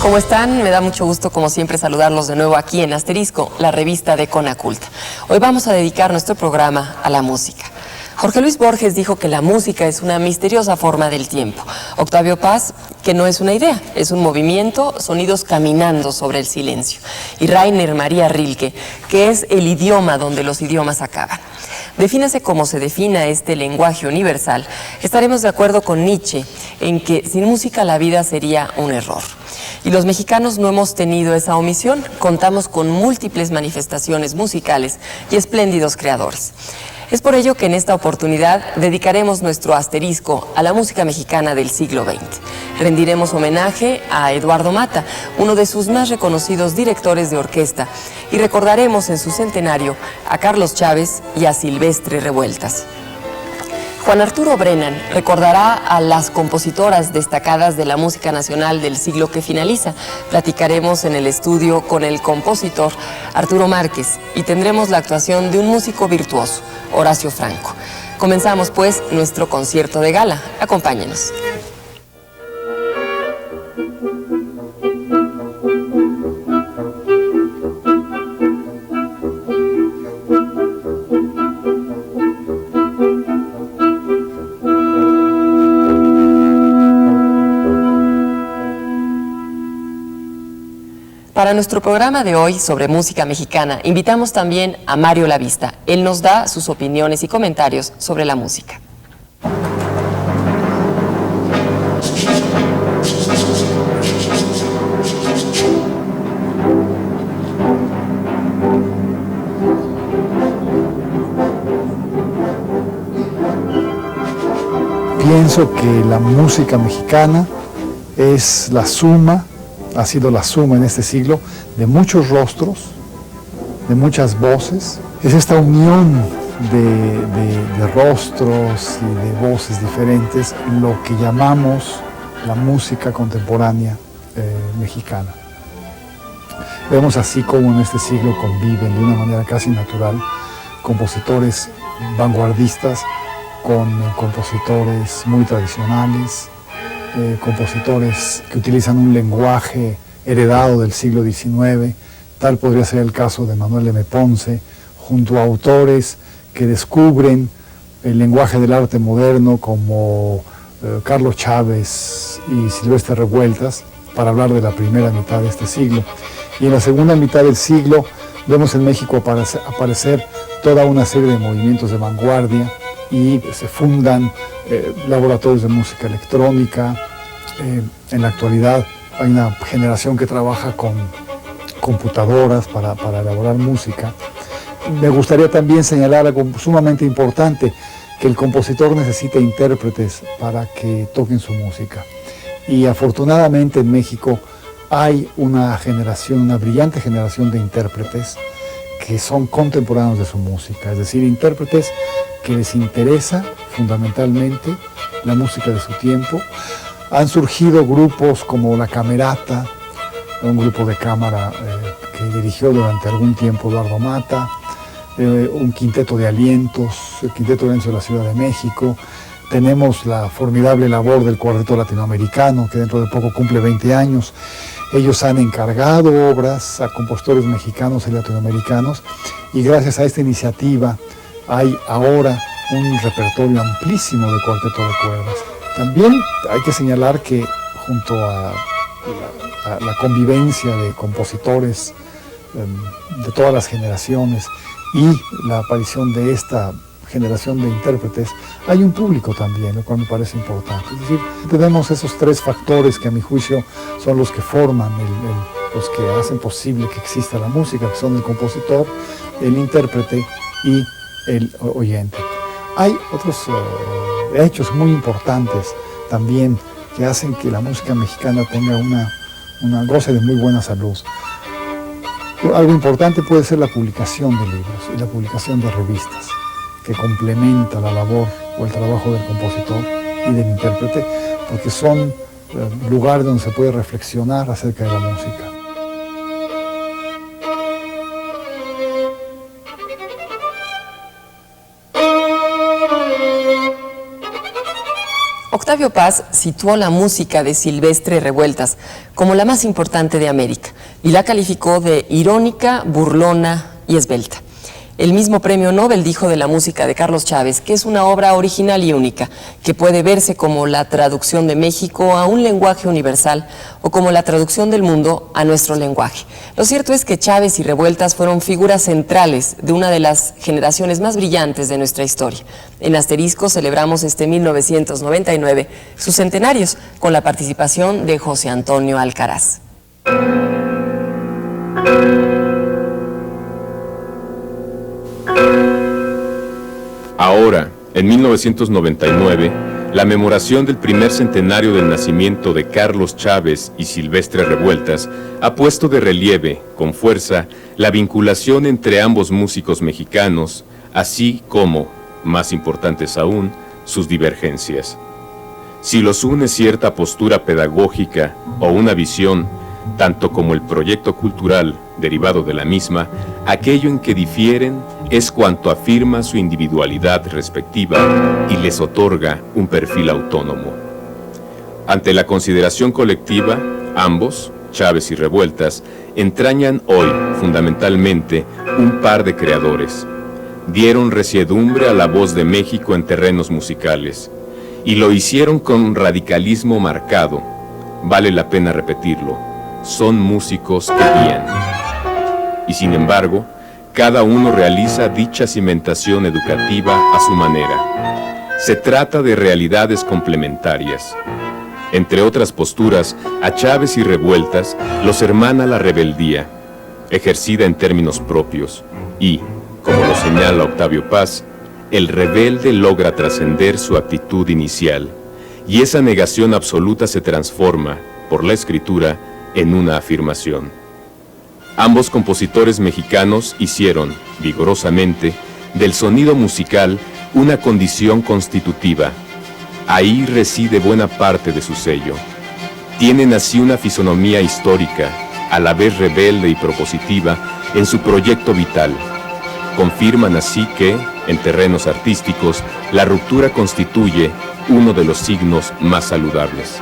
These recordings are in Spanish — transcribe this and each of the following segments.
¿Cómo están? Me da mucho gusto, como siempre, saludarlos de nuevo aquí en Asterisco, la revista de Conaculta. Hoy vamos a dedicar nuestro programa a la música. Jorge Luis Borges dijo que la música es una misteriosa forma del tiempo. Octavio Paz, que no es una idea, es un movimiento, sonidos caminando sobre el silencio. Y Rainer María Rilke, que es el idioma donde los idiomas acaban. Defínase como se defina este lenguaje universal, estaremos de acuerdo con Nietzsche en que sin música la vida sería un error. Y los mexicanos no hemos tenido esa omisión, contamos con múltiples manifestaciones musicales y espléndidos creadores. Es por ello que en esta oportunidad dedicaremos nuestro asterisco a la música mexicana del siglo XX. Rendiremos homenaje a Eduardo Mata, uno de sus más reconocidos directores de orquesta, y recordaremos en su centenario a Carlos Chávez y a Silvestre Revueltas. Juan Arturo Brennan recordará a las compositoras destacadas de la música nacional del siglo que finaliza. Platicaremos en el estudio con el compositor Arturo Márquez y tendremos la actuación de un músico virtuoso, Horacio Franco. Comenzamos pues nuestro concierto de gala. Acompáñenos. Para nuestro programa de hoy sobre música mexicana, invitamos también a Mario Lavista. Él nos da sus opiniones y comentarios sobre la música. Pienso que la música mexicana es la suma, ha sido la suma en este siglo de muchos rostros, de muchas voces. Es esta unión de rostros y de voces diferentes lo que llamamos la música contemporánea mexicana. Vemos así como en este siglo conviven de una manera casi natural compositores vanguardistas con compositores muy tradicionales, compositores que utilizan un lenguaje heredado del siglo XIX, tal podría ser el caso de Manuel M. Ponce, junto a autores que descubren el lenguaje del arte moderno como Carlos Chávez y Silvestre Revueltas, para hablar de la primera mitad de este siglo. Y en la segunda mitad del siglo vemos en México aparecer toda una serie de movimientos de vanguardia y se fundan laboratorios de música electrónica. En la actualidad hay una generación que trabaja con computadoras para elaborar música. Me gustaría también señalar algo sumamente importante, que el compositor necesita intérpretes para que toquen su música. Y afortunadamente en México hay una brillante generación de intérpretes que son contemporáneos de su música, es decir, intérpretes que les interesa fundamentalmente la música de su tiempo. Han surgido grupos como La Camerata, un grupo de cámara que dirigió durante algún tiempo Eduardo Mata, un quinteto de alientos, el Quinteto de Alientos de la Ciudad de México. Tenemos la formidable labor del Cuarteto Latinoamericano, que dentro de poco cumple 20 años. Ellos han encargado obras a compositores mexicanos y latinoamericanos, y gracias a esta iniciativa hay ahora un repertorio amplísimo de cuarteto de cuerdas. También hay que señalar que junto a la convivencia de compositores de todas las generaciones y la aparición de esta generación de intérpretes, hay un público también, lo cual me parece importante. Es decir, tenemos esos tres factores que a mi juicio son los que forman, los que hacen posible que exista la música, que son el compositor, el intérprete y el oyente. Hay otros hechos muy importantes también que hacen que la música mexicana tenga una goce de muy buena salud. Algo importante puede ser la publicación de libros y la publicación de revistas, que complementa la labor o el trabajo del compositor y del intérprete, porque son lugares donde se puede reflexionar acerca de la música. Octavio Paz situó la música de Silvestre Revueltas como la más importante de América y la calificó de irónica, burlona y esbelta. El mismo premio Nobel dijo de la música de Carlos Chávez que es una obra original y única, que puede verse como la traducción de México a un lenguaje universal o como la traducción del mundo a nuestro lenguaje. Lo cierto es que Chávez y Revueltas fueron figuras centrales de una de las generaciones más brillantes de nuestra historia. En Asterisco celebramos este 1999 sus centenarios con la participación de José Antonio Alcaraz. Ahora, en 1999, la memoración del primer centenario del nacimiento de Carlos Chávez y Silvestre Revueltas ha puesto de relieve, con fuerza, la vinculación entre ambos músicos mexicanos, así como, más importantes aún, sus divergencias. Si los une cierta postura pedagógica o una visión, tanto como el proyecto cultural derivado de la misma, aquello en que difieren es cuanto afirma su individualidad respectiva y les otorga un perfil autónomo. Ante la consideración colectiva, ambos, Chávez y Revueltas, entrañan hoy, fundamentalmente, un par de creadores. Dieron resiedumbre a la voz de México en terrenos musicales, y lo hicieron con radicalismo marcado. Vale la pena repetirlo. Son músicos que guían. Y sin embargo, cada uno realiza dicha cimentación educativa a su manera. Se trata de realidades complementarias. Entre otras posturas, a Chávez y Revueltas los hermana la rebeldía, ejercida en términos propios, y, como lo señala Octavio Paz, el rebelde logra trascender su actitud inicial, y esa negación absoluta se transforma, por la escritura, en una afirmación. Ambos compositores mexicanos hicieron, vigorosamente, del sonido musical una condición constitutiva. Ahí reside buena parte de su sello. Tienen así una fisonomía histórica, a la vez rebelde y propositiva, en su proyecto vital. Confirman así que, en terrenos artísticos, la ruptura constituye uno de los signos más saludables.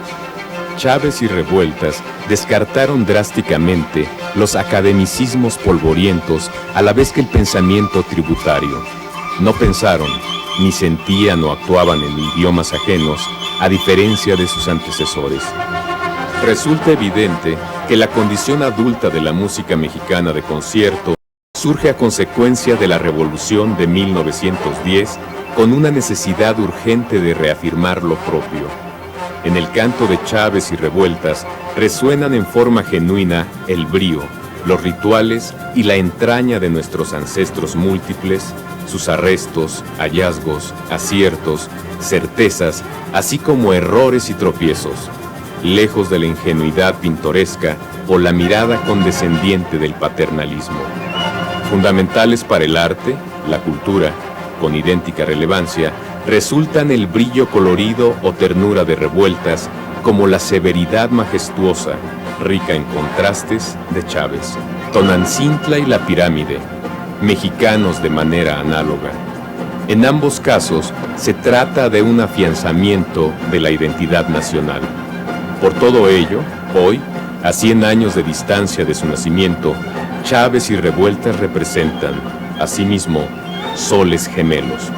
Chávez y Revueltas descartaron drásticamente los academicismos polvorientos a la vez que el pensamiento tributario. No pensaron, ni sentían o actuaban en idiomas ajenos, a diferencia de sus antecesores. Resulta evidente que la condición adulta de la música mexicana de concierto surge a consecuencia de la Revolución de 1910 con una necesidad urgente de reafirmar lo propio. En el canto de Chávez y Revueltas resuenan en forma genuina el brío, los rituales y la entraña de nuestros ancestros múltiples, sus arrestos, hallazgos, aciertos, certezas, así como errores y tropiezos, lejos de la ingenuidad pintoresca o la mirada condescendiente del paternalismo. Fundamentales para el arte, la cultura, con idéntica relevancia, resultan el brillo colorido o ternura de Revueltas como la severidad majestuosa, rica en contrastes, de Chávez. Tonancintla y la Pirámide, mexicanos de manera análoga. En ambos casos se trata de un afianzamiento de la identidad nacional. Por todo ello, hoy, a 100 años de distancia de su nacimiento, Chávez y Revueltas representan, asimismo, soles gemelos.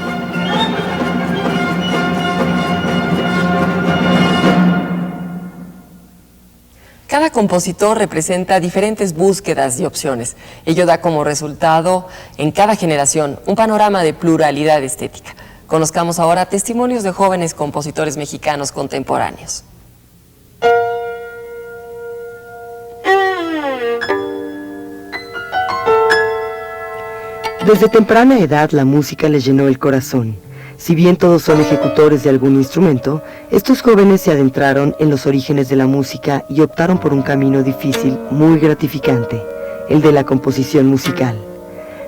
Cada compositor representa diferentes búsquedas y opciones. Ello da como resultado, en cada generación, un panorama de pluralidad estética. Conozcamos ahora testimonios de jóvenes compositores mexicanos contemporáneos. Desde temprana edad la música les llenó el corazón. Si bien todos son ejecutores de algún instrumento, estos jóvenes se adentraron en los orígenes de la música y optaron por un camino difícil, muy gratificante, el de la composición musical.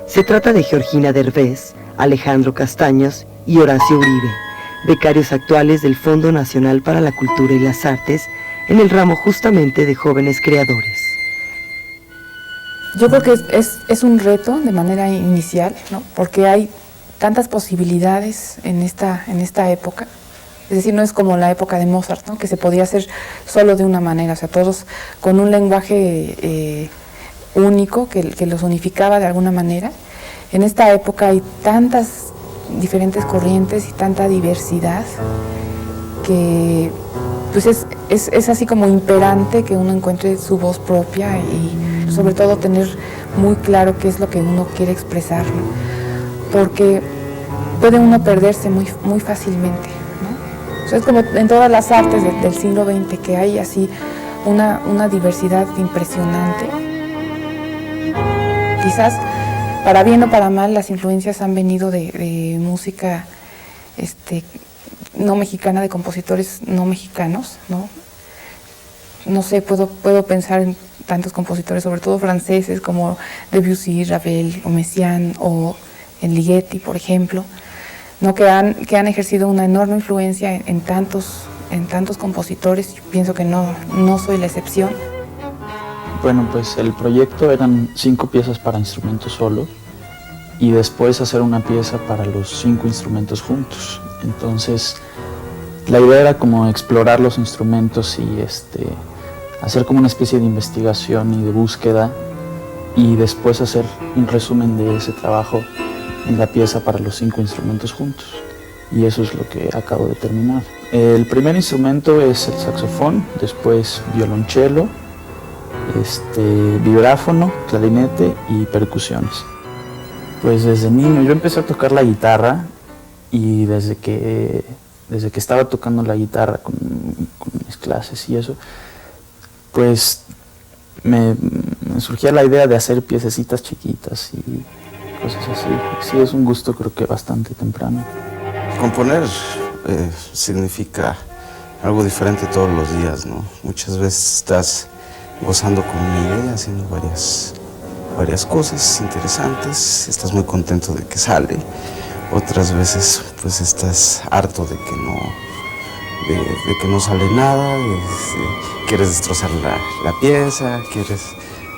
Se trata de Georgina Derbez, Alejandro Castaños y Horacio Uribe, becarios actuales del Fondo Nacional para la Cultura y las Artes, en el ramo justamente de jóvenes creadores. Yo creo que es un reto de manera inicial, ¿no? Porque hay tantas posibilidades en esta época Es decir, no es como la época de Mozart, ¿no? Que se podía hacer solo de una manera, o sea, todos con un lenguaje único que los unificaba de alguna manera. En esta época hay tantas diferentes corrientes y tanta diversidad que pues es así como imperante que uno encuentre su voz propia y sobre todo tener muy claro qué es lo que uno quiere expresar, ¿no? Porque puede uno perderse muy, muy fácilmente, ¿no? O sea, es como en todas las artes del siglo XX que hay así una diversidad impresionante. Quizás para bien o para mal las influencias han venido de música no mexicana, de compositores no mexicanos, ¿no? No sé, puedo pensar en tantos compositores, sobre todo franceses, como Debussy, Ravel, o Messiaen, o en Ligeti, por ejemplo, ¿no? que han ejercido una enorme influencia en tantos compositores. Yo pienso que no soy la excepción. Bueno, pues el proyecto eran 5 piezas para instrumentos solos y después hacer una pieza para los 5 instrumentos juntos. Entonces, la idea era como explorar los instrumentos y hacer como una especie de investigación y de búsqueda y después hacer un resumen de ese trabajo en la pieza para los 5 instrumentos juntos. Y eso es lo que acabo de terminar. El primer instrumento es el saxofón, después violonchelo, vibráfono, clarinete y percusiones. Pues desde niño yo empecé a tocar la guitarra y desde que estaba tocando la guitarra con mis clases y eso, pues me surgía la idea de hacer piececitas chiquitas y cosas así. Sí, es un gusto creo que bastante temprano. Componer significa algo diferente todos los días, ¿no? Muchas veces estás gozando con una idea, haciendo varias cosas interesantes, estás muy contento de que sale. Otras veces pues estás harto de que no sale nada, quieres destrozar la pieza, quieres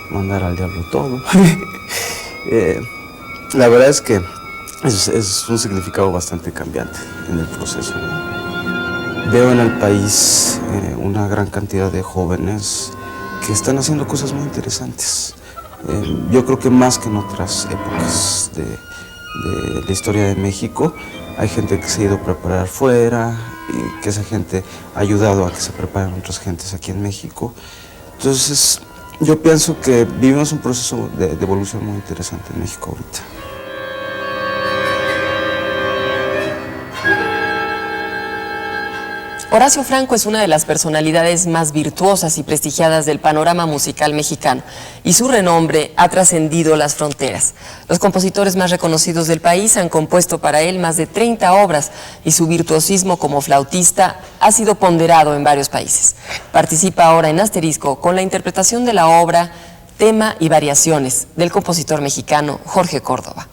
mandar al diablo todo. La verdad es que es un significado bastante cambiante en el proceso, ¿no? Veo en el país una gran cantidad de jóvenes que están haciendo cosas muy interesantes. Yo creo que más que en otras épocas de la historia de México, hay gente que se ha ido a preparar fuera y que esa gente ha ayudado a que se preparen otras gentes aquí en México. Entonces, yo pienso que vivimos un proceso de evolución muy interesante en México ahorita. Horacio Franco es una de las personalidades más virtuosas y prestigiadas del panorama musical mexicano y su renombre ha trascendido las fronteras. Los compositores más reconocidos del país han compuesto para él más de 30 obras y su virtuosismo como flautista ha sido ponderado en varios países. Participa ahora en Asterisco con la interpretación de la obra Tema y Variaciones del compositor mexicano Jorge Córdoba.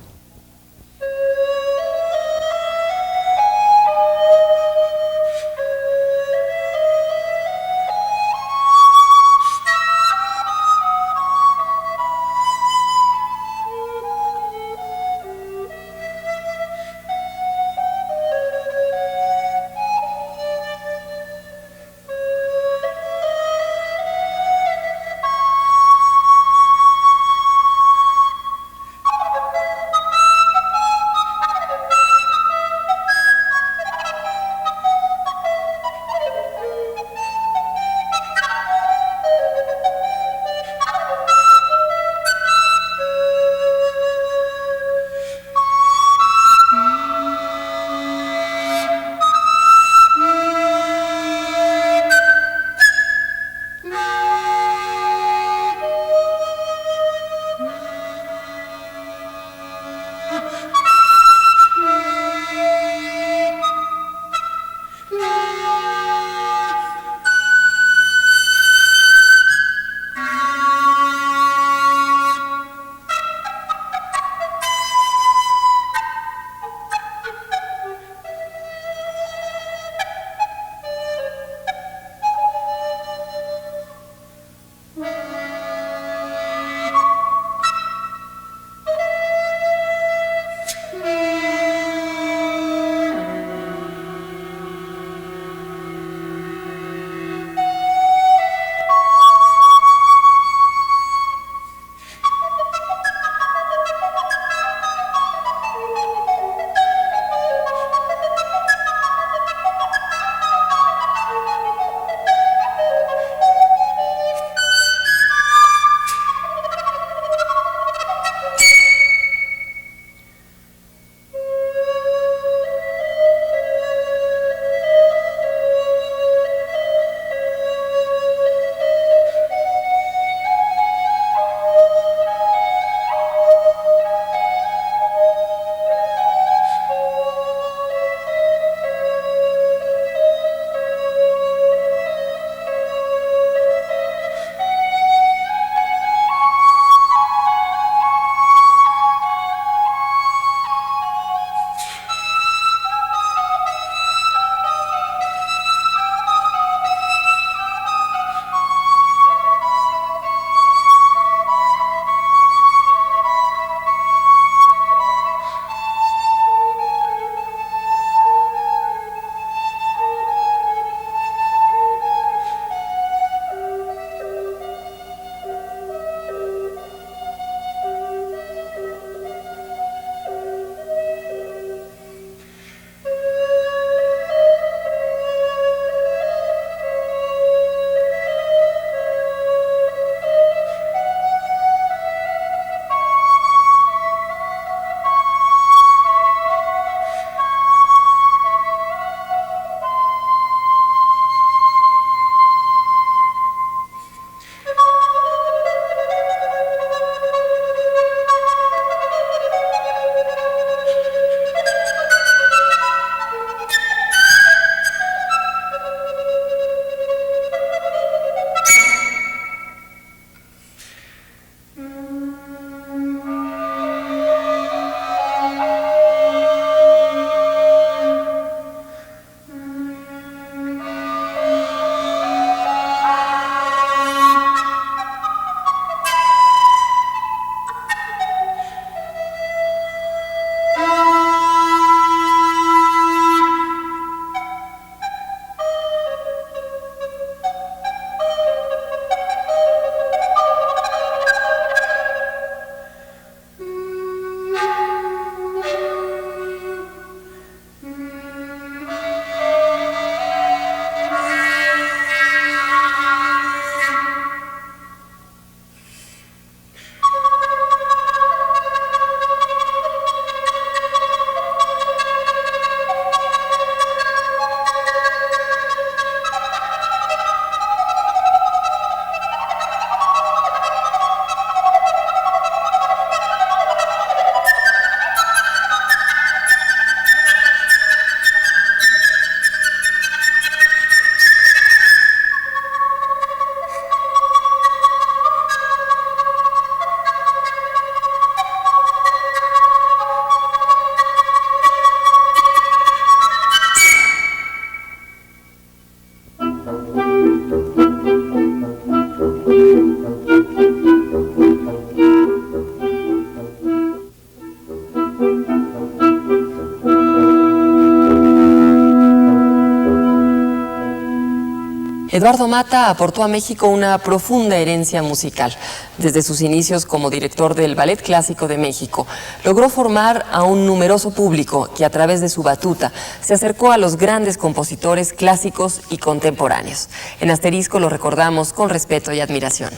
Eduardo Mata aportó a México una profunda herencia musical. Desde sus inicios como director del Ballet Clásico de México, logró formar a un numeroso público que a través de su batuta se acercó a los grandes compositores clásicos y contemporáneos. En Asterisco lo recordamos con respeto y admiración.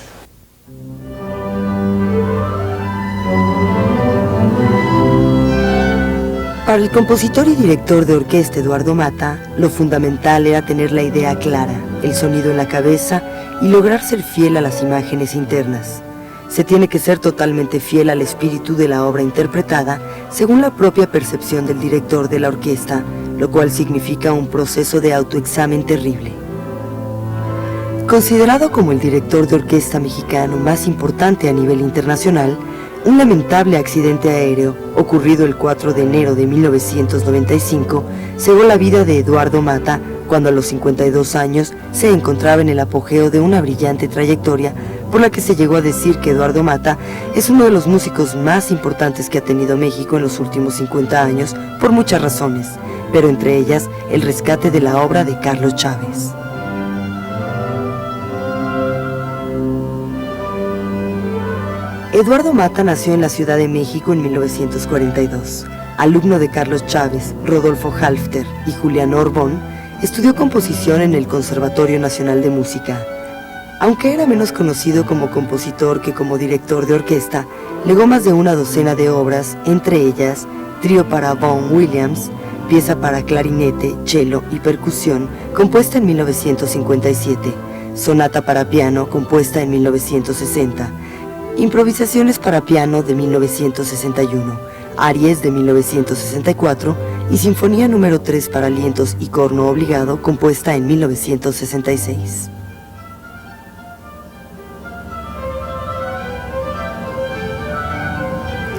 Para el compositor y director de orquesta Eduardo Mata, lo fundamental era tener la idea clara, el sonido en la cabeza y lograr ser fiel a las imágenes internas. Se tiene que ser totalmente fiel al espíritu de la obra interpretada según la propia percepción del director de la orquesta, lo cual significa un proceso de autoexamen terrible. Considerado como el director de orquesta mexicano más importante a nivel internacional, un lamentable accidente aéreo, ocurrido el 4 de enero de 1995, cegó la vida de Eduardo Mata cuando a los 52 años se encontraba en el apogeo de una brillante trayectoria por la que se llegó a decir que Eduardo Mata es uno de los músicos más importantes que ha tenido México en los últimos 50 años por muchas razones, pero entre ellas el rescate de la obra de Carlos Chávez. Eduardo Mata nació en la Ciudad de México en 1942. Alumno de Carlos Chávez, Rodolfo Halfter y Julián Orbón, estudió composición en el Conservatorio Nacional de Música. Aunque era menos conocido como compositor que como director de orquesta, legó más de una docena de obras, entre ellas Trío para Vaughan Williams, pieza para clarinete, cello y percusión, compuesta en 1957, Sonata para piano, compuesta en 1960, Improvisaciones para piano de 1961, Aries de 1964 y Sinfonía número 3 para vientos y corno obligado, compuesta en 1966.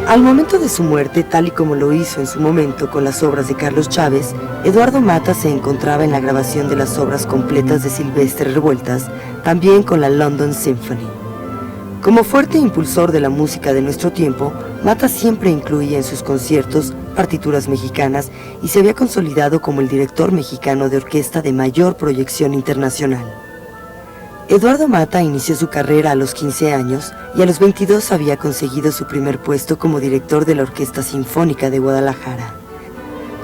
Al momento de su muerte, tal y como lo hizo en su momento con las obras de Carlos Chávez, Eduardo Mata se encontraba en la grabación de las obras completas de Silvestre Revueltas, también con la London Symphony. Como fuerte impulsor de la música de nuestro tiempo, Mata siempre incluía en sus conciertos partituras mexicanas y se había consolidado como el director mexicano de orquesta de mayor proyección internacional. Eduardo Mata inició su carrera a los 15 años y a los 22 había conseguido su primer puesto como director de la Orquesta Sinfónica de Guadalajara.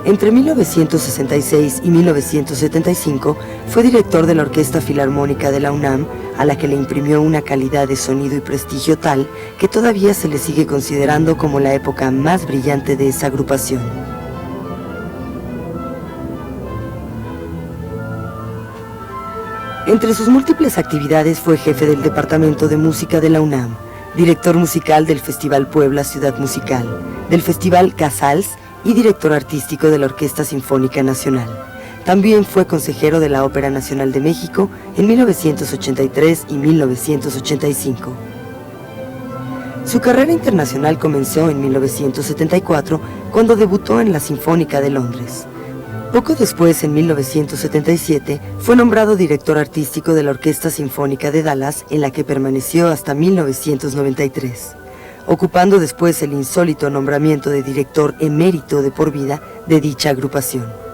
Entre 1966 y 1975 fue director de la Orquesta Filarmónica de la UNAM, a la que le imprimió una calidad de sonido y prestigio tal que todavía se le sigue considerando como la época más brillante de esa agrupación. Entre sus múltiples actividades fue jefe del Departamento de Música de la UNAM, director musical del Festival Puebla Ciudad Musical, del Festival Casals y director artístico de la Orquesta Sinfónica Nacional. También fue consejero de la Ópera Nacional de México en 1983 y 1985. Su carrera internacional comenzó en 1974, cuando debutó en la Sinfónica de Londres. Poco después, en 1977, fue nombrado director artístico de la Orquesta Sinfónica de Dallas, en la que permaneció hasta 1993, ocupando después el insólito nombramiento de director emérito de por vida de dicha agrupación.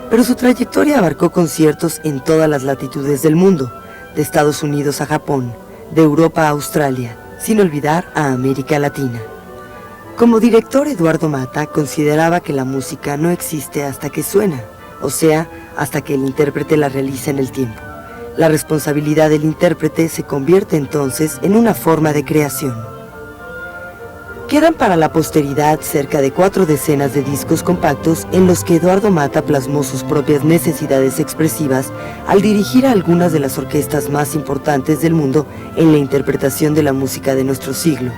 Pero su trayectoria abarcó conciertos en todas las latitudes del mundo, de Estados Unidos a Japón, de Europa a Australia, sin olvidar a América Latina. Como director, Eduardo Mata consideraba que la música no existe hasta que suena, o sea, hasta que el intérprete la realiza en el tiempo. La responsabilidad del intérprete se convierte entonces en una forma de creación. Quedan para la posteridad cerca de 4 decenas de discos compactos en los que Eduardo Mata plasmó sus propias necesidades expresivas al dirigir a algunas de las orquestas más importantes del mundo en la interpretación de la música de nuestro siglo,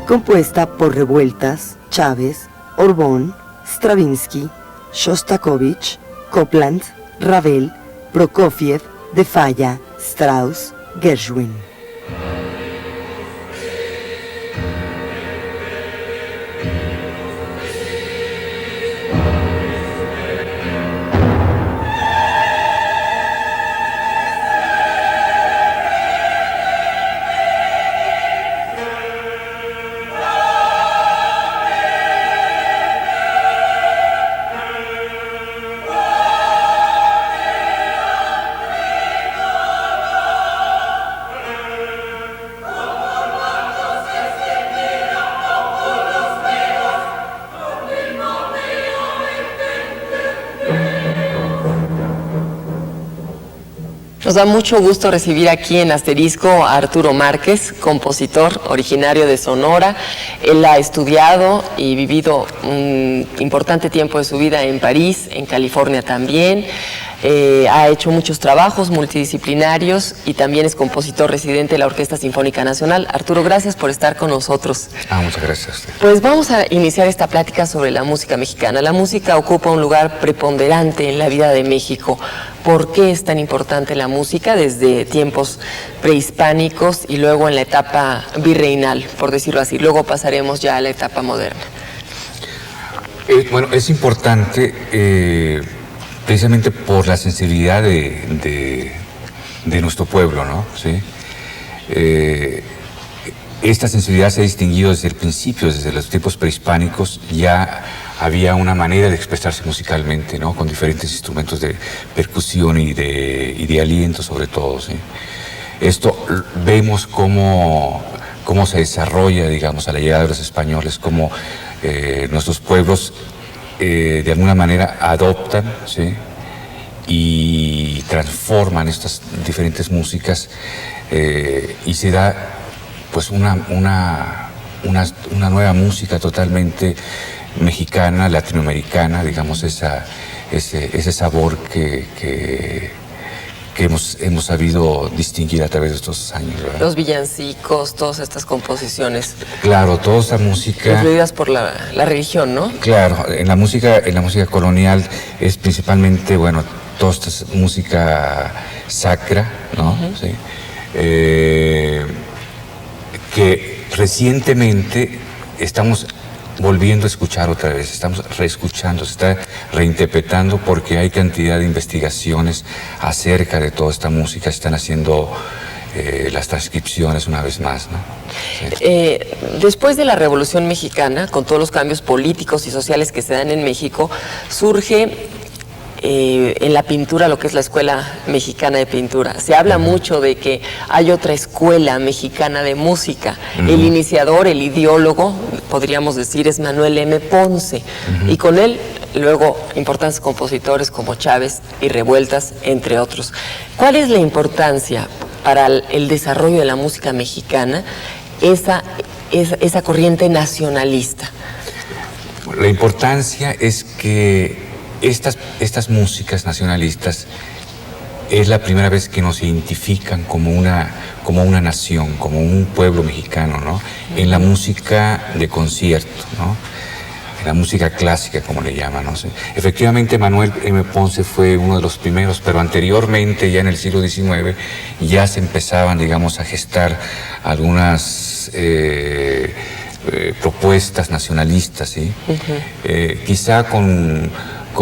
compuesta por Revueltas, Chávez, Orbón, Stravinsky, Shostakovich, Copland, Ravel, Prokofiev, De Falla, Strauss, Gershwin. Nos da mucho gusto recibir aquí en Asterisco a Arturo Márquez, compositor originario de Sonora. Él ha estudiado y vivido un importante tiempo de su vida en París, en California también. Ha hecho muchos trabajos multidisciplinarios y también es compositor residente de la Orquesta Sinfónica Nacional. Arturo, gracias por estar con nosotros. Muchas gracias. Pues vamos a iniciar esta plática sobre la música mexicana. La música ocupa un lugar preponderante en la vida de México. ¿Por qué es tan importante la música desde tiempos prehispánicos y luego en la etapa virreinal, por decirlo así? Luego pasaremos ya a la etapa moderna. Bueno, es importante precisamente por la sensibilidad de nuestro pueblo, ¿no? ¿Sí? Esta sensibilidad se ha distinguido desde el principio, desde los tiempos prehispánicos. Ya había una manera de expresarse musicalmente, ¿no? Con diferentes instrumentos de percusión y de aliento, sobre todo, ¿sí? Esto vemos cómo se desarrolla, digamos, a la llegada de los españoles, cómo nuestros pueblos de alguna manera adoptan, ¿sí? Y transforman estas diferentes músicas y se da pues una nueva música totalmente mexicana, latinoamericana, digamos, ese sabor que hemos sabido distinguir a través de estos años, ¿verdad? Los villancicos, todas estas composiciones. Claro, toda esta música influidas por la religión, ¿no? Claro, en la música colonial es principalmente, bueno, toda esta música sacra, ¿no? Sí. Que recientemente estamos volviendo a escuchar otra vez, estamos reescuchando, se está reinterpretando porque hay cantidad de investigaciones acerca de toda esta música, están haciendo las transcripciones una vez más, ¿no? Sí. Después de la Revolución Mexicana, con todos los cambios políticos y sociales que se dan en México, surge en la pintura lo que es la Escuela Mexicana de Pintura. Se habla mucho de que hay otra escuela mexicana de música. El iniciador, el ideólogo, podríamos decir, es Manuel M. Ponce. Y con él, luego, importantes compositores como Chávez y Revueltas, entre otros. ¿Cuál es la importancia para el desarrollo de la música mexicana, esa corriente nacionalista? La importancia es que estas músicas nacionalistas es la primera vez que nos identifican como una nación, como un pueblo mexicano, ¿no? En la música de concierto, ¿no? En la música clásica, como le llaman, ¿no? Efectivamente, Manuel M. Ponce fue uno de los primeros, pero anteriormente, ya en el siglo XIX, ya se empezaban, digamos, a gestar algunas propuestas nacionalistas, ¿sí? Quizá con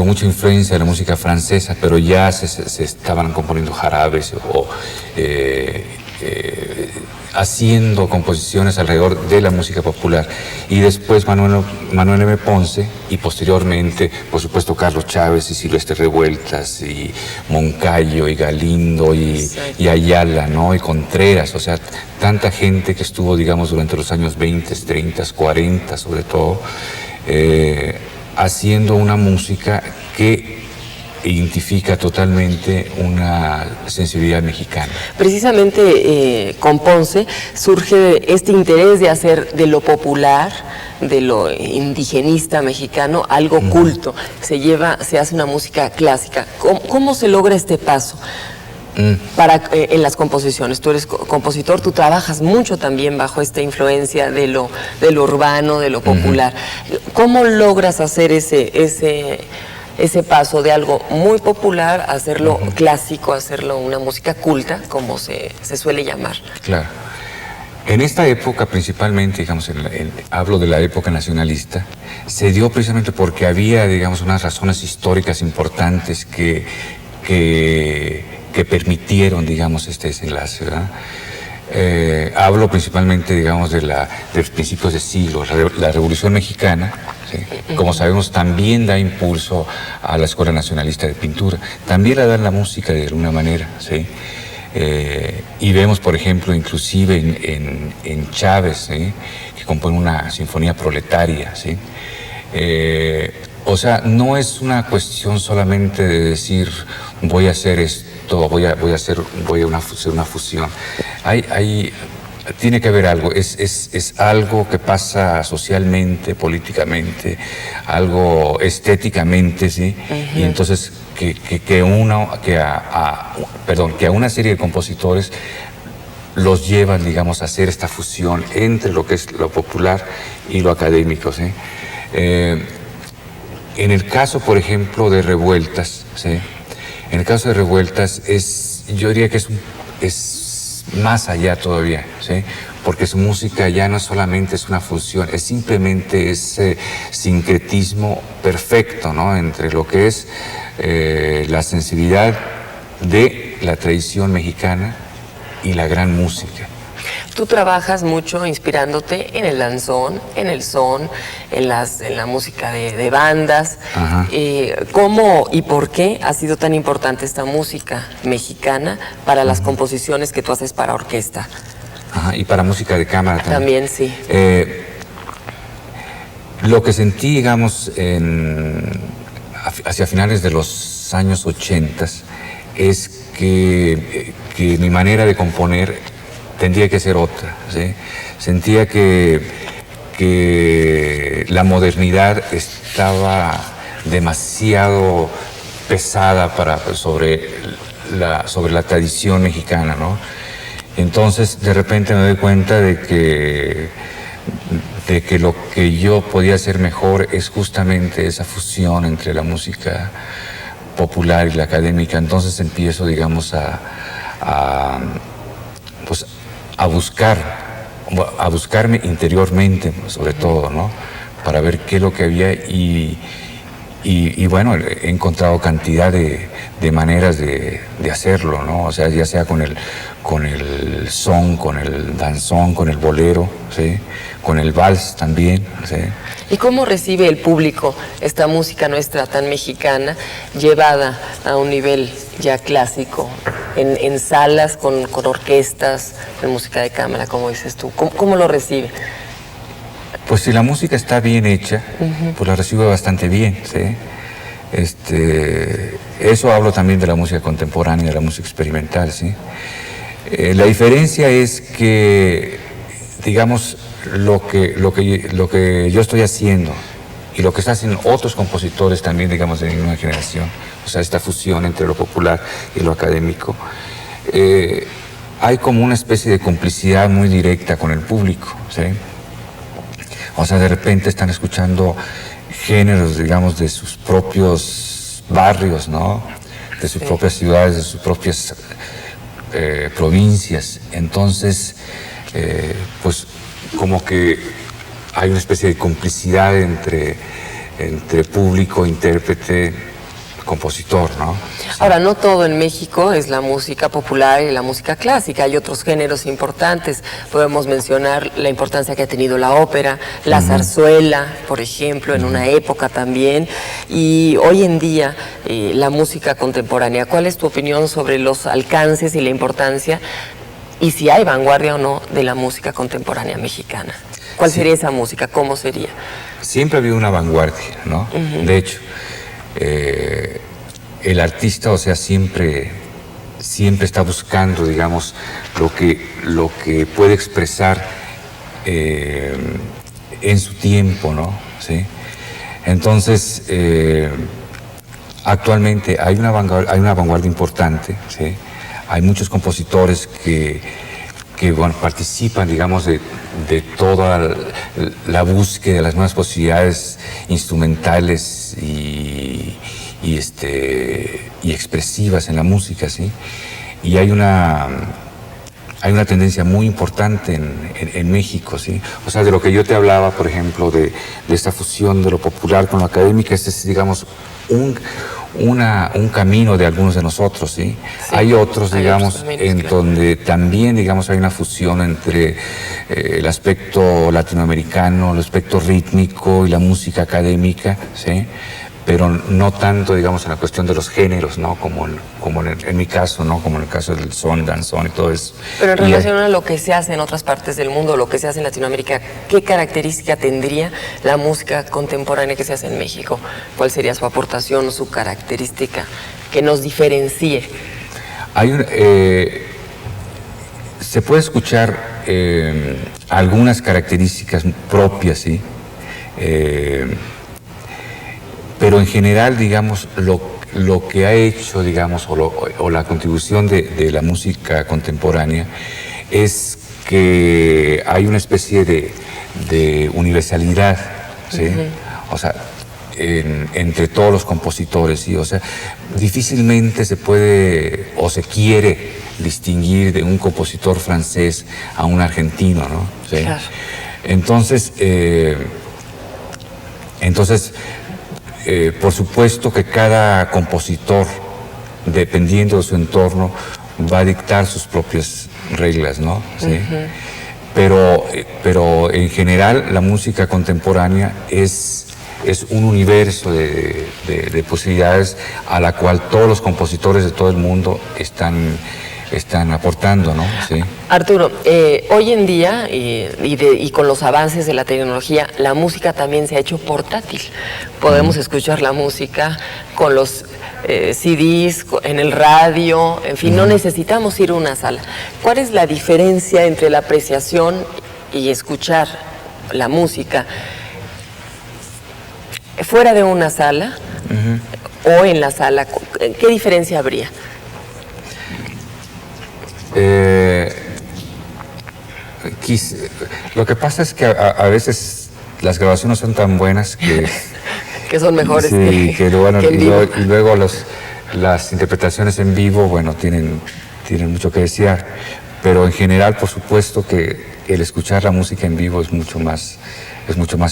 mucha influencia de la música francesa, pero ya se estaban componiendo jarabes o haciendo composiciones alrededor de la música popular. Y después Manuel M. Ponce y posteriormente, por supuesto, Carlos Chávez y Silvestre Revueltas y Moncayo y Galindo y Ayala, ¿no? Y Contreras, o sea, tanta gente que estuvo, digamos, durante los años 20, 30, 40 sobre todo, haciendo una música que identifica totalmente una sensibilidad mexicana. Precisamente con Ponce surge este interés de hacer de lo popular, de lo indigenista mexicano, algo culto. Se hace una música clásica. ¿Cómo se logra este paso? En las composiciones. Tú eres compositor, tú trabajas mucho también bajo esta influencia de lo urbano, de lo popular. ¿Cómo logras hacer ese paso de algo muy popular a hacerlo clásico, a hacerlo una música culta, como se suele llamar? Claro. En esta época, principalmente, digamos, hablo de la época nacionalista, se dio precisamente porque había, digamos, unas razones históricas importantes que permitieron, digamos, este desenlace, ¿verdad? Hablo principalmente, digamos, de los principios de siglo. La Revolución Mexicana, ¿sí? Como sabemos, también da impulso a la Escuela Nacionalista de Pintura. También la da en la música de alguna manera, ¿sí? Y vemos, por ejemplo, inclusive en Chávez, ¿sí? Que compone una sinfonía proletaria, ¿sí? O sea, no es una cuestión solamente de decir voy a hacer proyecto, voy a hacer una fusión. Tiene que haber algo, es algo que pasa socialmente, políticamente, algo estéticamente, ¿sí? Y entonces que a una serie de compositores los llevan, digamos, a hacer esta fusión entre lo que es lo popular y lo académico, ¿sí? En el caso, por ejemplo, de Revueltas, ¿sí? En el caso de Revueltas yo diría que es más allá todavía, ¿sí? Porque su música ya no solamente es una fusión, es simplemente ese sincretismo perfecto, ¿no? Entre lo que es la sensibilidad de la tradición mexicana y la gran música. Tú trabajas mucho inspirándote en el danzón, en el son, en la música de bandas. ¿Cómo y por qué ha sido tan importante esta música mexicana para las composiciones que tú haces para orquesta? Y para música de cámara también. También, sí. Lo que sentí, digamos, hacia finales de los años 80 es que mi manera de componer tendría que ser otra, ¿sí? Sentía que la modernidad estaba demasiado pesada sobre la tradición mexicana, ¿no? Entonces, de repente me doy cuenta de que lo que yo podía hacer mejor es justamente esa fusión entre la música popular y la académica. Entonces empiezo, digamos, a buscarme interiormente, sobre todo, ¿no? Para ver qué es lo que había y bueno, he encontrado cantidad de maneras de hacerlo, ¿no? O sea, ya sea con el son, con el danzón, con el bolero, ¿sí? Con el vals también, ¿sí? ¿Y cómo recibe el público esta música nuestra tan mexicana llevada a un nivel ya clásico, en salas con orquestas, en música de cámara, como dices tú? ¿Cómo lo recibe? Pues si la música está bien hecha, pues la recibe bastante bien, ¿sí? Eso hablo también de la música contemporánea, de la música experimental, ¿sí? La diferencia es que, digamos, lo que yo estoy haciendo y lo que están haciendo otros compositores también, digamos, de mi nueva generación, o sea, esta fusión entre lo popular y lo académico, hay como una especie de complicidad muy directa con el público, ¿sí? O sea, de repente están escuchando géneros, digamos, de sus propios barrios, ¿no? De sus propias ciudades, de sus propias provincias. Entonces, pues como que hay una especie de complicidad entre público, intérprete, compositor, ¿no? Sí. Ahora, no todo en México es la música popular y la música clásica, hay otros géneros importantes. Podemos mencionar la importancia que ha tenido la ópera, la zarzuela, por ejemplo, en una época también, y hoy en día la música contemporánea. ¿Cuál es tu opinión sobre los alcances y la importancia, y si hay vanguardia o no, de la música contemporánea mexicana? ¿Cuál sería esa música? ¿Cómo sería? Siempre ha habido una vanguardia, ¿no? De hecho, el artista, o sea, siempre está buscando, digamos, lo que puede expresar en su tiempo, ¿no? ¿Sí? Entonces, actualmente hay una vanguardia importante, ¿sí? Hay muchos compositores que bueno, participan, digamos, de toda la búsqueda de las nuevas posibilidades instrumentales y expresivas en la música, ¿sí? Y hay una tendencia muy importante en México, ¿sí? O sea, de lo que yo te hablaba, por ejemplo, de esta fusión de lo popular con lo académico, este es, digamos, un camino de algunos de nosotros, ¿sí? Hay otros, digamos, en donde también, digamos, hay una fusión entre el aspecto latinoamericano, el aspecto rítmico y la música académica, ¿sí? Pero no tanto, digamos, en la cuestión de los géneros, ¿no? Como en mi caso, ¿no? Como en el caso del son, danzón y todo eso. Pero en relación a lo que se hace en otras partes del mundo, lo que se hace en Latinoamérica, ¿qué característica tendría la música contemporánea que se hace en México? ¿Cuál sería su aportación o su característica que nos diferencie? Se puede escuchar algunas características propias, ¿sí? Pero en general, digamos, lo que ha hecho, digamos, o la contribución de la música contemporánea es que hay una especie de universalidad, ¿sí? O sea, entre todos los compositores, ¿sí? O sea, difícilmente se puede o se quiere distinguir de un compositor francés a un argentino, ¿no? ¿Sí? Claro. Entonces, por supuesto que cada compositor, dependiendo de su entorno, va a dictar sus propias reglas, ¿no? ¿Sí? Pero en general la música contemporánea es un universo de posibilidades a la cual todos los compositores de todo el mundo están aportando, ¿no? Sí. Arturo, hoy en día y con los avances de la tecnología, la música también se ha hecho portátil. Podemos escuchar la música con los CDs, en el radio, en fin, no necesitamos ir a una sala. ¿Cuál es la diferencia entre la apreciación y escuchar la música fuera de una sala o en la sala? ¿Qué diferencia habría? Lo que pasa es que a veces las grabaciones son tan buenas que son mejores sí, que en vivo. Y luego las interpretaciones en vivo, bueno, tienen mucho que desear, pero en general, por supuesto que el escuchar la música en vivo es mucho más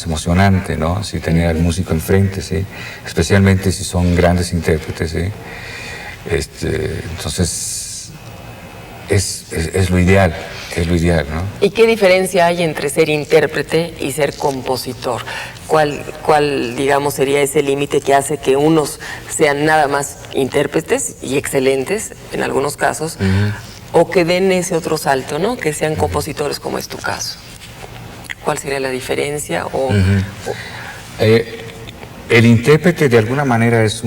emocionante, ¿no? Si tener al músico enfrente, ¿sí? Especialmente si son grandes intérpretes, ¿sí? Entonces es lo ideal, ¿no? ¿Y qué diferencia hay entre ser intérprete y ser compositor? ¿Cuál, digamos, sería ese límite que hace que unos sean nada más intérpretes y excelentes, en algunos casos, o que den ese otro salto, ¿no? Que sean compositores, como es tu caso? ¿Cuál sería la diferencia? El intérprete, de alguna manera, es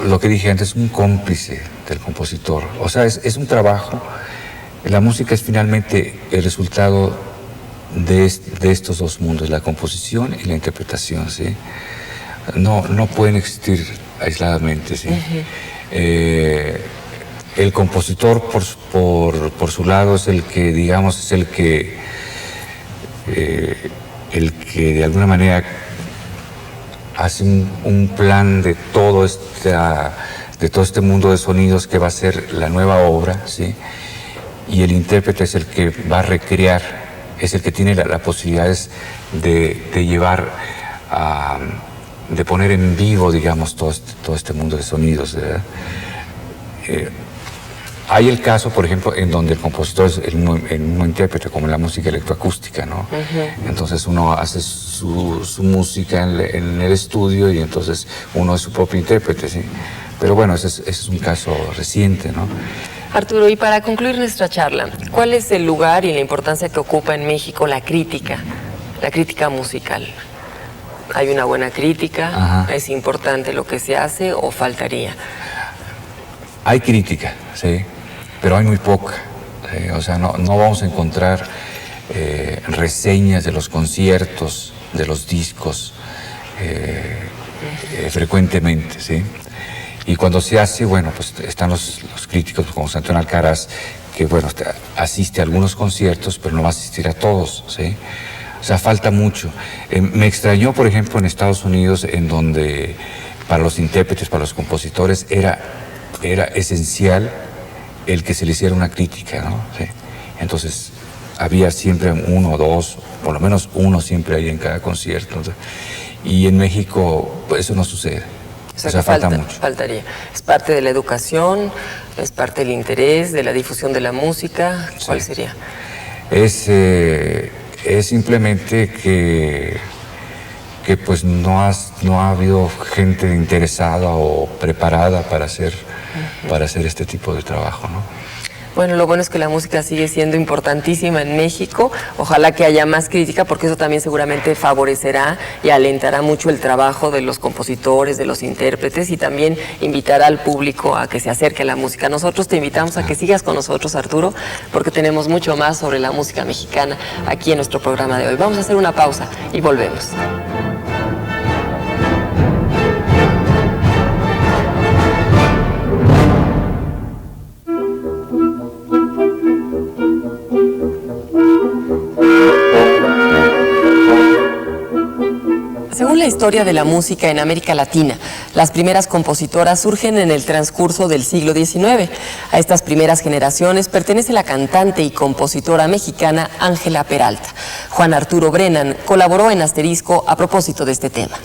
lo que dije antes, un cómplice del compositor. O sea, es un trabajo. La música es finalmente el resultado de estos dos mundos, la composición y la interpretación, ¿sí? No pueden existir aisladamente, ¿sí? El compositor, por su lado, es el que, digamos, el que de alguna manera hace un plan de todo este mundo de sonidos que va a ser la nueva obra, ¿sí? Y el intérprete es el que va a recrear, es el que tiene las posibilidades de llevar, de poner en vivo, digamos, todo este mundo de sonidos, ¿verdad? Hay el caso, por ejemplo, en donde el compositor es el mismo intérprete, como en la música electroacústica, ¿no? Entonces uno hace su música en el estudio y entonces uno es su propio intérprete, ¿sí? Pero bueno, ese es un caso reciente, ¿no? Arturo, y para concluir nuestra charla, ¿cuál es el lugar y la importancia que ocupa en México la crítica musical? ¿Hay una buena crítica? Ajá. ¿Es importante lo que se hace o faltaría? Hay crítica, sí, pero hay muy poca. O sea, no vamos a encontrar reseñas de los conciertos, de los discos, frecuentemente, ¿sí? Y cuando se hace, bueno, pues están los críticos como Antonio Alcaraz, que, bueno, asiste a algunos conciertos, pero no va a asistir a todos, ¿sí? O sea, falta mucho. Me extrañó, por ejemplo, en Estados Unidos, en donde para los intérpretes, para los compositores, era esencial el que se le hiciera una crítica, ¿no? Sí. Entonces, había siempre uno o dos, por lo menos uno siempre ahí en cada concierto. Y en México, pues, eso no sucede. O sea, falta mucho. Faltaría. ¿Es parte de la educación? ¿Es parte del interés, de la difusión de la música? ¿Cuál sería? Es simplemente que pues no ha habido gente interesada o preparada para hacer este tipo de trabajo, ¿no? Bueno, lo bueno es que la música sigue siendo importantísima en México. Ojalá que haya más crítica, porque eso también seguramente favorecerá y alentará mucho el trabajo de los compositores, de los intérpretes, y también invitará al público a que se acerque a la música. Nosotros te invitamos a que sigas con nosotros, Arturo, porque tenemos mucho más sobre la música mexicana aquí en nuestro programa de hoy. Vamos a hacer una pausa y volvemos. Según la historia de la música en América Latina, las primeras compositoras surgen en el transcurso del siglo XIX. A estas primeras generaciones pertenece la cantante y compositora mexicana Ángela Peralta. Juan Arturo Brennan colaboró en Asterisco a propósito de este tema.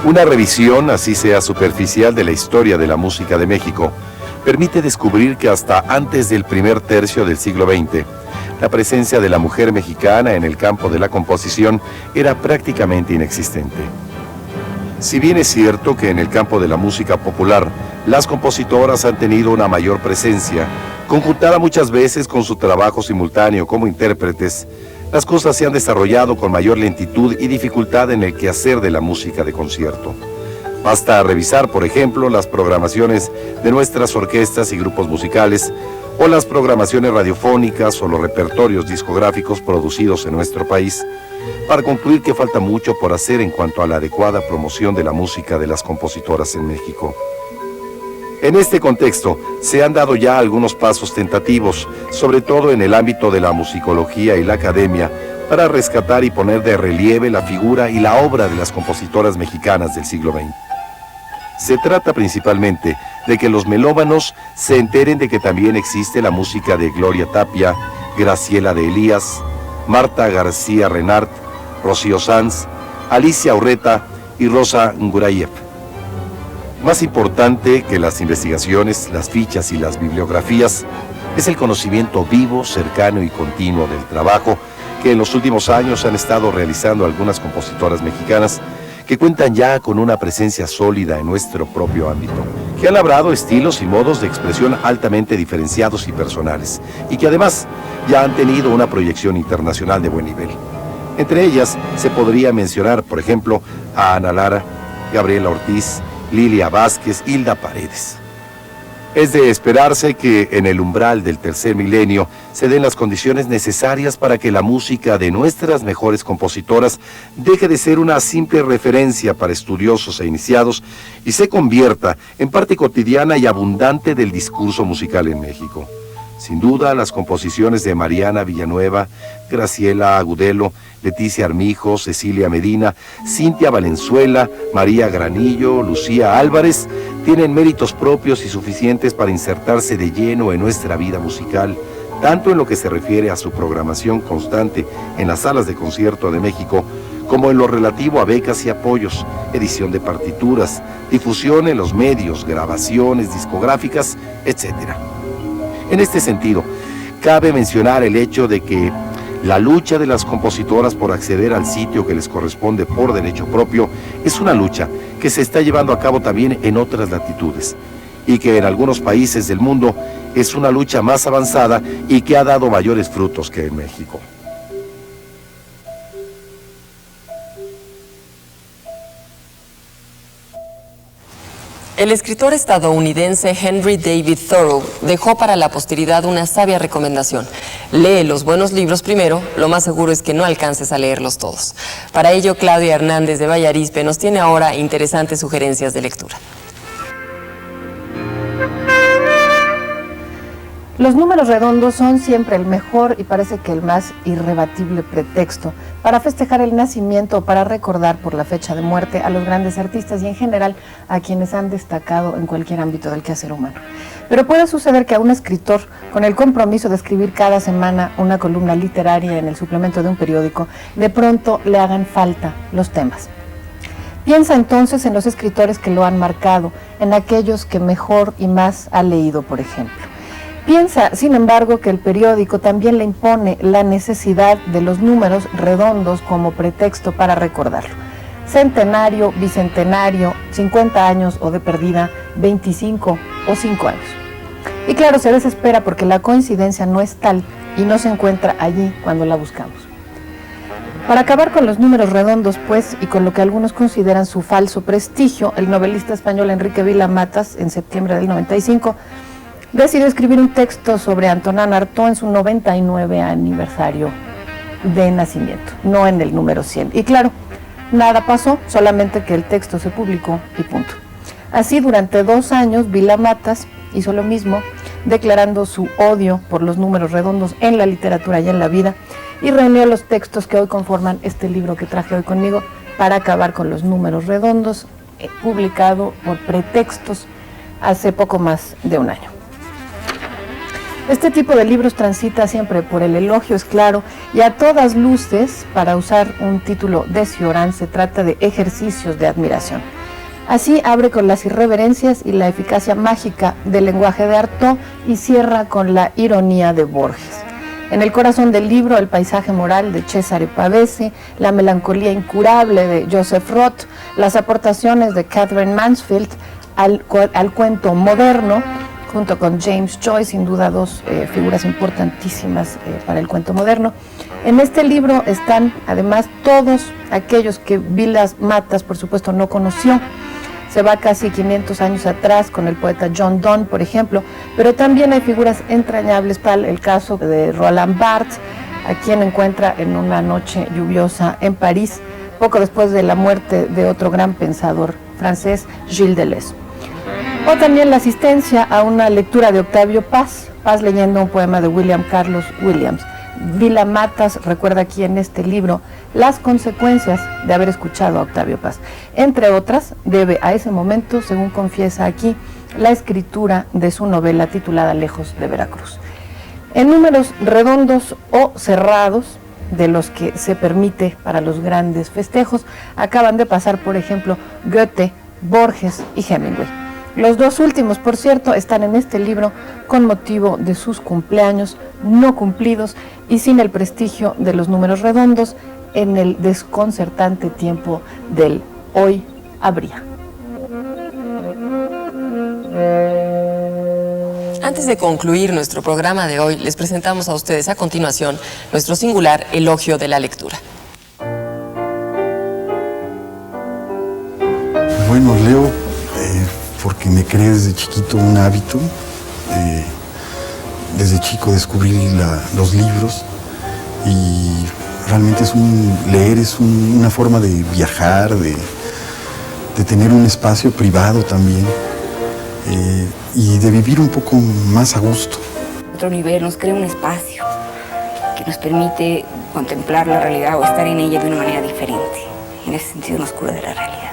Una revisión, así sea superficial, de la historia de la música de México permite descubrir que hasta antes del primer tercio del siglo XX, la presencia de la mujer mexicana en el campo de la composición era prácticamente inexistente. Si bien es cierto que en el campo de la música popular, las compositoras han tenido una mayor presencia, conjuntada muchas veces con su trabajo simultáneo como intérpretes, las cosas se han desarrollado con mayor lentitud y dificultad en el quehacer de la música de concierto. Basta revisar, por ejemplo, las programaciones de nuestras orquestas y grupos musicales, o las programaciones radiofónicas o los repertorios discográficos producidos en nuestro país, para concluir que falta mucho por hacer en cuanto a la adecuada promoción de la música de las compositoras en México. En este contexto, se han dado ya algunos pasos tentativos, sobre todo en el ámbito de la musicología y la academia, para rescatar y poner de relieve la figura y la obra de las compositoras mexicanas del siglo XX. Se trata principalmente de que los melómanos se enteren de que también existe la música de Gloria Tapia, Graciela de Elías, Marta García Renart, Rocío Sanz, Alicia Urreta y Rosa Ngurayev. Más importante que las investigaciones, las fichas y las bibliografías, es el conocimiento vivo, cercano y continuo del trabajo que en los últimos años han estado realizando algunas compositoras mexicanas que cuentan ya con una presencia sólida en nuestro propio ámbito, que han labrado estilos y modos de expresión altamente diferenciados y personales, y que además ya han tenido una proyección internacional de buen nivel. Entre ellas se podría mencionar, por ejemplo, a Ana Lara, Gabriela Ortiz, Lilia Vázquez, Hilda Paredes. Es de esperarse que en el umbral del tercer milenio se den las condiciones necesarias para que la música de nuestras mejores compositoras deje de ser una simple referencia para estudiosos e iniciados y se convierta en parte cotidiana y abundante del discurso musical en México. Sin duda, las composiciones de Mariana Villanueva, Graciela Agudelo, Leticia Armijo, Cecilia Medina, Cintia Valenzuela, María Granillo, Lucía Álvarez, tienen méritos propios y suficientes para insertarse de lleno en nuestra vida musical, tanto en lo que se refiere a su programación constante en las salas de concierto de México, como en lo relativo a becas y apoyos, edición de partituras, difusión en los medios, grabaciones discográficas, etc. En este sentido, cabe mencionar el hecho de que la lucha de las compositoras por acceder al sitio que les corresponde por derecho propio es una lucha que se está llevando a cabo también en otras latitudes y que en algunos países del mundo es una lucha más avanzada y que ha dado mayores frutos que en México. El escritor estadounidense Henry David Thoreau dejó para la posteridad una sabia recomendación. Lee los buenos libros primero, lo más seguro es que no alcances a leerlos todos. Para ello, Claudia Hernández de Vallarispe nos tiene ahora interesantes sugerencias de lectura. Los números redondos son siempre el mejor y parece que el más irrebatible pretexto para festejar el nacimiento o para recordar por la fecha de muerte a los grandes artistas y en general a quienes han destacado en cualquier ámbito del quehacer humano. Pero puede suceder que a un escritor, con el compromiso de escribir cada semana una columna literaria en el suplemento de un periódico, de pronto le hagan falta los temas. Piensa entonces en los escritores que lo han marcado, en aquellos que mejor y más ha leído, por ejemplo. Piensa, sin embargo, que el periódico también le impone la necesidad de los números redondos como pretexto para recordarlo. centenario, bicentenario, 50 años o de perdida 25 o 5 años. Y claro, se desespera porque la coincidencia no es tal y no se encuentra allí cuando la buscamos. Para acabar con los números redondos, pues, y con lo que algunos consideran su falso prestigio, el novelista español Enrique Vila Matas, en septiembre del 95, decidió escribir un texto sobre Antonin Artaud en su 99 aniversario de nacimiento, no en el número 100. Y claro, nada pasó, solamente que el texto se publicó y punto. Así, durante 2 años, Vila Matas hizo lo mismo, declarando su odio por los números redondos en la literatura y en la vida, y reunió los textos que hoy conforman este libro que traje hoy conmigo para acabar con los números redondos, publicado por Pretextos hace poco más de un año. Este tipo de libros transita siempre por el elogio, es claro, y a todas luces, para usar un título de Cioran, se trata de ejercicios de admiración. Así abre con las irreverencias y la eficacia mágica del lenguaje de Artaud y cierra con la ironía de Borges. En el corazón del libro, el paisaje moral de Cesare Pavese, la melancolía incurable de Joseph Roth, las aportaciones de Catherine Mansfield al cuento moderno, junto con James Joyce, sin duda 2 figuras importantísimas para el cuento moderno. En este libro están además todos aquellos que Vila Matas, por supuesto, no conoció. Se va casi 500 años atrás con el poeta John Donne, por ejemplo, pero también hay figuras entrañables, tal el caso de Roland Barthes, a quien encuentra en una noche lluviosa en París, poco después de la muerte de otro gran pensador francés, Gilles Deleuze. O también la asistencia a una lectura de Octavio Paz leyendo un poema de William Carlos Williams. Vila Matas recuerda aquí en este libro las consecuencias de haber escuchado a Octavio Paz. Entre otras, debe a ese momento, según confiesa aquí, la escritura de su novela titulada Lejos de Veracruz. En números redondos o cerrados, de los que se permite para los grandes festejos, acaban de pasar, por ejemplo, Goethe, Borges y Hemingway. Los 2 últimos, por cierto, están en este libro con motivo de sus cumpleaños no cumplidos y sin el prestigio de los números redondos en el desconcertante tiempo del hoy habría. Antes de concluir nuestro programa de hoy, les presentamos a ustedes a continuación nuestro singular elogio de la lectura. Bueno, leo porque me creé desde chiquito un hábito. Desde chico descubrí los libros y realmente leer es una forma de viajar, de tener un espacio privado también y de vivir un poco más a gusto. Otro nivel nos crea un espacio que nos permite contemplar la realidad o estar en ella de una manera diferente. En ese sentido nos cura de la realidad.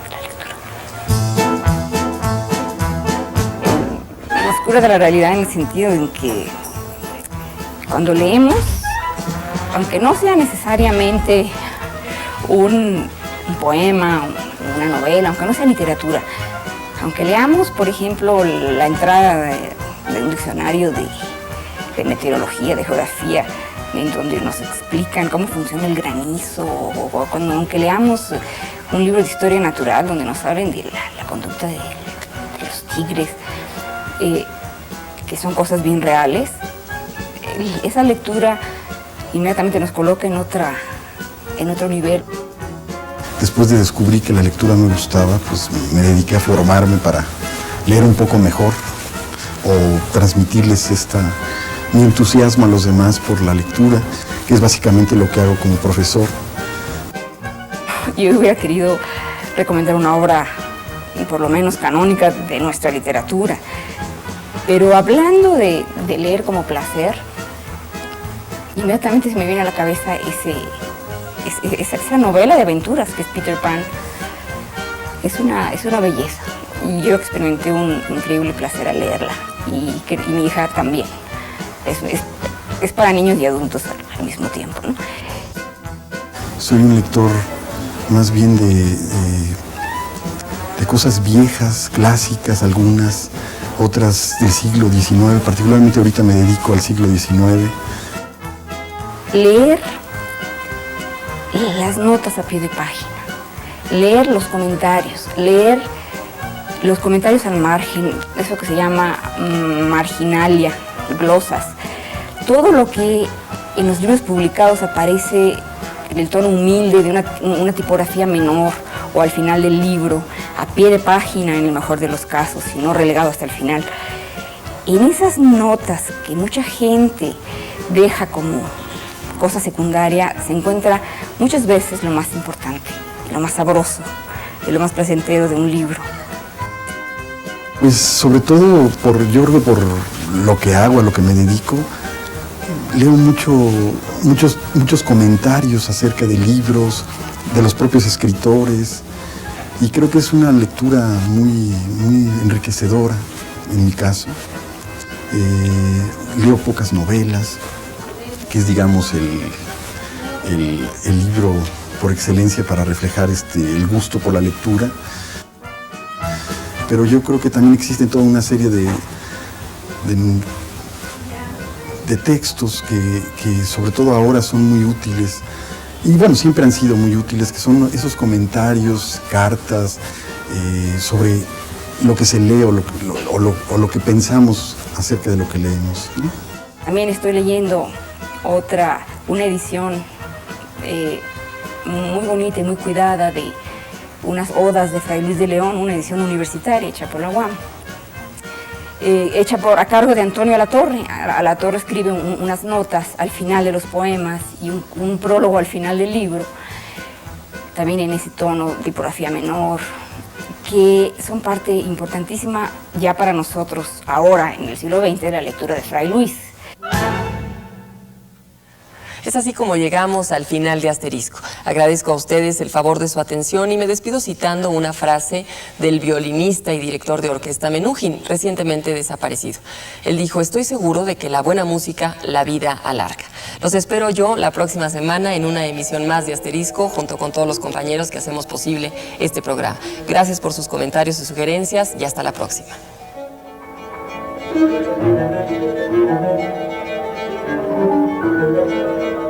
Nos cura de la realidad en el sentido en que cuando leemos, aunque no sea necesariamente un poema, una novela, aunque no sea literatura, aunque leamos, por ejemplo, la entrada de un diccionario de meteorología, de geografía, en donde nos explican cómo funciona el granizo, o aunque leamos un libro de historia natural donde nos hablen de la conducta de los tigres, que son cosas bien reales, esa lectura inmediatamente nos coloca en otro nivel. Después de descubrir que la lectura me gustaba, pues me dediqué a formarme para leer un poco mejor o transmitirles mi entusiasmo a los demás por la lectura, que es básicamente lo que hago como profesor. Yo hubiera querido recomendar una obra, por lo menos canónica, de nuestra literatura. Pero hablando de leer como placer, inmediatamente se me viene a la cabeza esa novela de aventuras que es Peter Pan. Es una belleza. Y yo experimenté un increíble placer al leerla. Y mi hija también. Es para niños y adultos al mismo tiempo, ¿no? Soy un lector más bien de cosas viejas, clásicas, algunas, otras del siglo XIX. Particularmente ahorita me dedico al siglo XIX. Leer las notas a pie de página, leer los comentarios, leer los comentarios al margen, eso que se llama marginalia, glosas, todo lo que en los libros publicados aparece en el tono humilde de una tipografía menor o al final del libro, a pie de página en el mejor de los casos, y no relegado hasta el final. En esas notas que mucha gente deja como cosa secundaria, se encuentra muchas veces lo más importante, lo más sabroso, lo más placentero de un libro. Pues sobre todo yo creo que por lo que hago, a lo que me dedico, leo muchos comentarios acerca de libros, de los propios escritores, y creo que es una lectura muy enriquecedora en mi caso. Leo pocas novelas, que es, digamos, el libro por excelencia para reflejar el gusto por la lectura. Pero yo creo que también existen toda una serie de textos que sobre todo ahora son muy útiles, y bueno, siempre han sido muy útiles, que son esos comentarios, cartas sobre lo que se lee o lo que pensamos acerca de lo que leemos, ¿no? También estoy leyendo una edición muy bonita y muy cuidada de unas odas de Fray Luis de León, una edición universitaria hecha por la UAM, a cargo de Antonio Alatorre. Alatorre escribe unas notas al final de los poemas y un prólogo al final del libro, también en ese tono, tipografía menor, que son parte importantísima ya para nosotros ahora, en el siglo XX, de la lectura de Fray Luis. Es así como llegamos al final de Asterisco. Agradezco a ustedes el favor de su atención y me despido citando una frase del violinista y director de orquesta Menuhin, recientemente desaparecido. Él dijo: estoy seguro de que la buena música la vida alarga. Los espero yo la próxima semana en una emisión más de Asterisco, junto con todos los compañeros que hacemos posible este programa. Gracias por sus comentarios y sugerencias y hasta la próxima. Thank you.